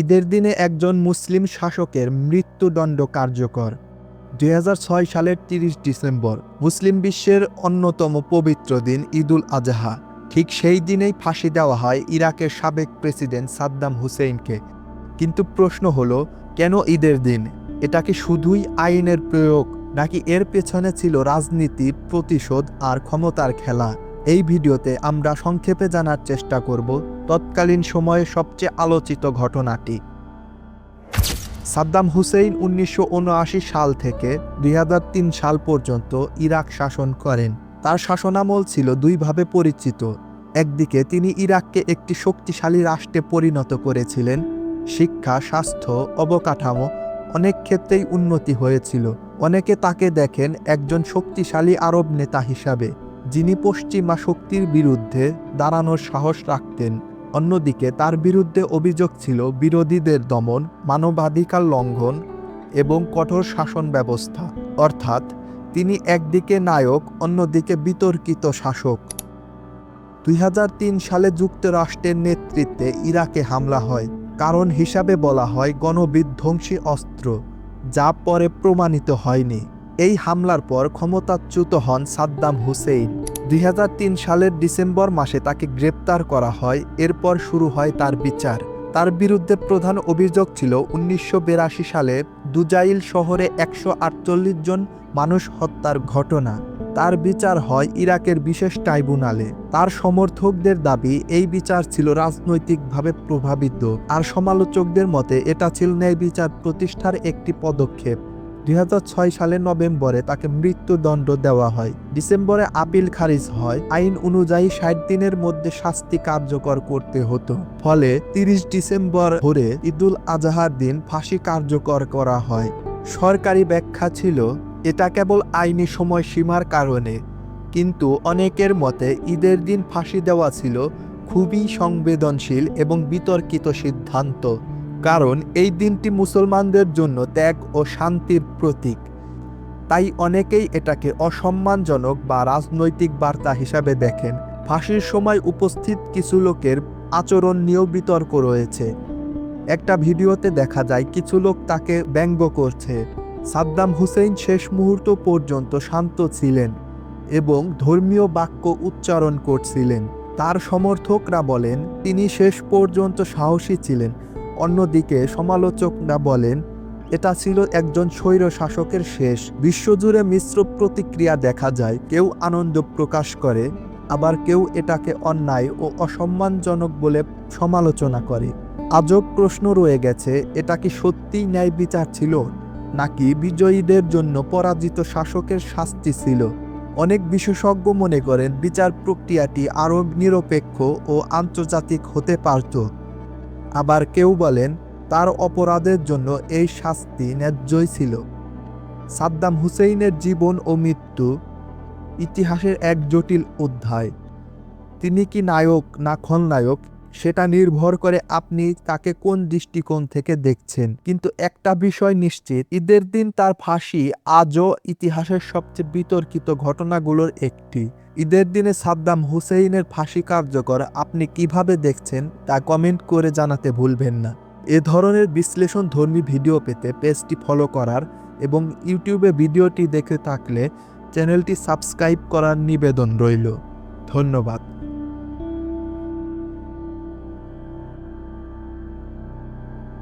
ঈদের দিনে একজন মুসলিম শাসকের মৃত্যুদণ্ড কার্যকর। ২০০৬ সালের ৩০ ডিসেম্বর মুসলিম বিশ্বের অন্যতম পবিত্র দিন ঈদুল আজহা। ঠিক সেই দিনেই ফাঁসি দেওয়া হয় ইরাকের সাবেক প্রেসিডেন্ট সাদ্দাম হুসেইনকে। কিন্তু প্রশ্ন হলো, কেন ঈদের দিন? এটা কি শুধুই আইনের প্রয়োগ, নাকি এর পেছনে ছিল রাজনীতি, প্রতিশোধ আর ক্ষমতার খেলা? এই ভিডিওতে আমরা সংক্ষেপে জানার চেষ্টা করব তৎকালীন সময়ে সবচেয়ে আলোচিত ঘটনাটি। সাদ্দাম হুসেইন ১৯৭৯ সাল থেকে ২০০৩ সাল পর্যন্ত ইরাক শাসন করেন। তার শাসনামল ছিল দুইভাবে পরিচিত। একদিকে তিনি ইরাককে একটি শক্তিশালী রাষ্ট্রে পরিণত করেছিলেন। শিক্ষা, স্বাস্থ্য, অবকাঠামো অনেক ক্ষেত্রেই উন্নতি হয়েছিল। অনেকে তাকে দেখেন একজন শক্তিশালী আরব নেতা হিসাবে, যিনি পশ্চিমা শক্তির বিরুদ্ধে দাঁড়ানোর সাহস রাখতেন। অন্যদিকে তার বিরুদ্ধে অভিযোগ ছিল বিরোধীদের দমন, মানবাধিকার লঙ্ঘন এবং কঠোর শাসন ব্যবস্থা। অর্থাৎ তিনি একদিকে নায়ক, অন্যদিকে বিতর্কিত শাসক। ২০০৩ সালে যুক্তরাষ্ট্রের নেতৃত্বে ইরাকে হামলা হয়। কারণ হিসাবে বলা হয় গণবিধ্বংসী অস্ত্র, যা পরে প্রমাণিত হয়নি। এই হামলার পর ক্ষমতাচ্যুত হন সাদ্দাম হুসেইন। ২০০৩ সালের ডিসেম্বর মাসে তাকে গ্রেপ্তার করা হয়। এরপর শুরু হয় তার বিচার। তার বিরুদ্ধে প্রধান অভিযোগ ছিল ১৯৮২ সালে দুজাইল শহরে ১৪৮ জন মানুষ হত্যার ঘটনা। তার বিচার হয় ইরাকের বিশেষ ট্রাইব্যুনালে। তার সমর্থকদের দাবি এই বিচার ছিল রাজনৈতিকভাবে প্রভাবিত, আর সমালোচকদের মতে এটা ছিল ন্যায় বিচার প্রতিষ্ঠার একটি পদক্ষেপ। ২০০৬ সালের নভেম্বরে তাকে মৃত্যুদণ্ড দেওয়া হয়। ডিসেম্বরে আপিল খারিজ হয়। আইন অনুযায়ী ৬০ দিনের মধ্যে শাস্তি কার্যকর করতে হতো। ফলে ৩০ ডিসেম্বর ভোরে ঈদুল আজহার দিন ফাঁসি কার্যকর করা হয়। সরকারি ব্যাখ্যা ছিল এটা কেবল আইনি সময়সীমার কারণে, কিন্তু অনেকের মতে ঈদের দিন ফাঁসি দেওয়া ছিল খুবই সংবেদনশীল এবং বিতর্কিত সিদ্ধান্ত। কারণ এই দিনটি মুসলমানদের জন্য ত্যাগ ও শান্তির প্রতীক। তাই অনেকেই এটাকে অসম্মানজনক বা রাজনৈতিক বার্তা হিসাবে দেখেন। ফাঁসির সময় উপস্থিত কিছু লোকের আচরণ নিয়েও বিতর্ক রয়েছে। একটা ভিডিওতে দেখা যায় কিছু লোক তাকে ব্যঙ্গ করছে। সাদ্দাম হুসেইন শেষ মুহূর্ত পর্যন্ত শান্ত ছিলেন এবং ধর্মীয় বাক্য উচ্চারণ করছিলেন। তার সমর্থকরা বলেন তিনি শেষ পর্যন্ত সাহসী ছিলেন। অন্যদিকে সমালোচকরা বলেন এটা ছিল একজন স্বৈর শাসকের শেষ। বিশ্বজুড়ে মিশ্র প্রতিক্রিয়া দেখা যায়। কেউ আনন্দ প্রকাশ করে, আবার কেউ এটাকে অন্যায় ও অসম্মানজনক বলে সমালোচনা করে। আজব প্রশ্ন রয়ে গেছে, এটা কি সত্যিই ন্যায় বিচার ছিল, নাকি বিজয়ীদের জন্য পরাজিত শাসকের শাস্তি ছিল? অনেক বিশেষজ্ঞ মনে করেন বিচার প্রক্রিয়াটি আরও নিরপেক্ষ ও আন্তর্জাতিক হতে পারত। আবার কেউ বলেন তার অপরাধের জন্য এই শাস্তি ন্যায্যই ছিল। সাদ্দাম হুসেইনের জীবন ও মৃত্যু ইতিহাসের এক জটিল অধ্যায়। তিনি কি নায়ক না খলনায়ক, সেটা নির্ভর করে আপনি তাকে কোন দৃষ্টিকোণ থেকে দেখছেন। কিন্তু একটা বিষয় নিশ্চিত, ঈদের দিন তার ফাঁসি আজও ইতিহাসের সবচেয়ে বিতর্কিত ঘটনাগুলোর একটি। ঈদের দিনে সাদ্দাম হুসেইনের ফাঁসি কার্যকর আপনি কিভাবে দেখছেন তা কমেন্ট করে জানাতে ভুলবেন না। এ ধরনের বিশ্লেষণধর্মী ভিডিও পেতে পেজটি ফলো করার এবং ইউটিউবে ভিডিওটি দেখে থাকলে চ্যানেলটি সাবস্ক্রাইব করার নিবেদন রইল। ধন্যবাদ।